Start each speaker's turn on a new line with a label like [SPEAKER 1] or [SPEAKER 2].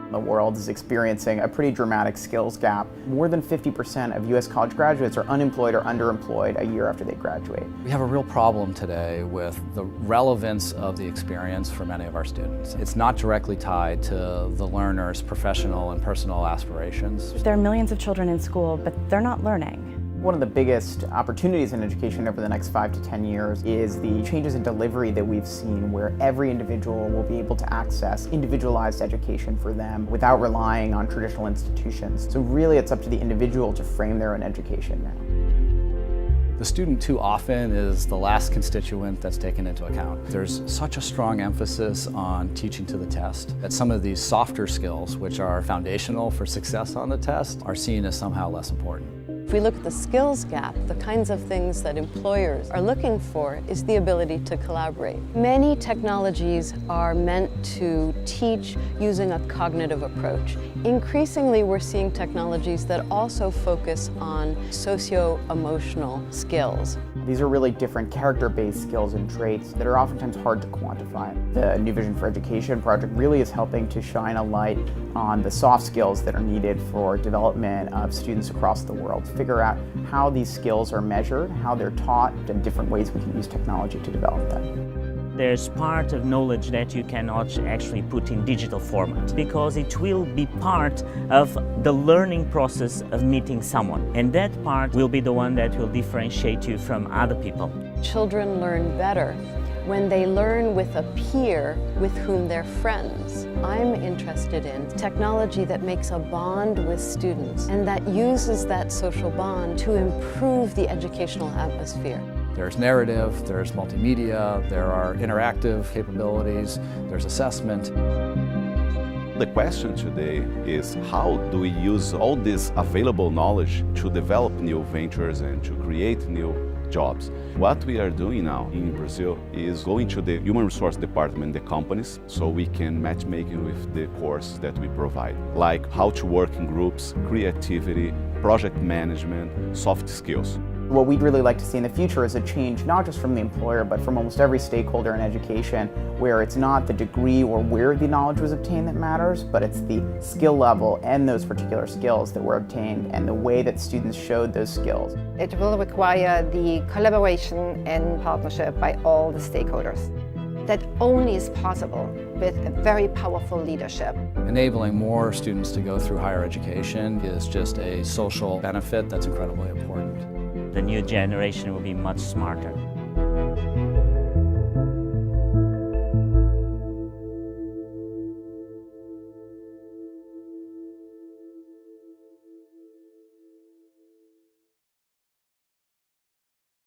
[SPEAKER 1] The world is experiencing a pretty dramatic skills gap. More than 50% of U.S. college graduates are unemployed or underemployed a year after they graduate.
[SPEAKER 2] We have a real problem today with the relevance of the experience for many of our students. It's not directly tied to the learner's professional and personal aspirations.
[SPEAKER 3] There are millions of children in school, but they're not learning.
[SPEAKER 1] One of the biggest opportunities in education over the next 5 to 10 years is the changes in delivery that we've seen, where every individual will be able to access individualized education for them without relying on traditional institutions. So really it's up to the individual to frame their own education now.
[SPEAKER 2] The student too often is the last constituent that's taken into account. There's such a strong emphasis on teaching to the test that some of these softer skills, which are foundational for success on the test, are seen as somehow less important.
[SPEAKER 4] If we look at the skills gap, the kinds of things that employers are looking for is the ability to collaborate. Many technologies are meant to teach using a cognitive approach. Increasingly, we're seeing technologies that also focus on socio-emotional skills.
[SPEAKER 1] These are really different character-based skills and traits that are oftentimes hard to quantify. The New Vision for Education project really is helping to shine a light on the soft skills that are needed for development of students across the world. Figure out how these skills are measured, how they're taught, and different ways we can use technology to develop them.
[SPEAKER 5] There's part of knowledge that you cannot actually put in digital format because it will be part of the learning process of meeting someone. And that part will be the one that will differentiate you from other people.
[SPEAKER 4] Children learn better when they learn with a peer with whom they're friends. I'm interested in technology that makes a bond with students and that uses that social bond to improve the educational atmosphere.
[SPEAKER 2] There's narrative, there's multimedia, there are interactive capabilities, there's assessment.
[SPEAKER 6] The question today is how do we use all this available knowledge to develop new ventures and to create new jobs? What we are doing now in Brazil is going to the human resource department, the companies, so we can matchmaking with the course that we provide, like how to work in groups, creativity, project management, soft skills.
[SPEAKER 1] What we'd really like to see in the future is a change not just from the employer, but from almost every stakeholder in education, where it's not the degree or where the knowledge was obtained that matters, but it's the skill level and those particular skills that were obtained and the way that students showed those skills.
[SPEAKER 7] It will require the collaboration and partnership by all the stakeholders. That only is possible with a very powerful leadership.
[SPEAKER 2] Enabling more students to go through higher education is just a social benefit that's incredibly important.
[SPEAKER 5] The new generation will be much smarter.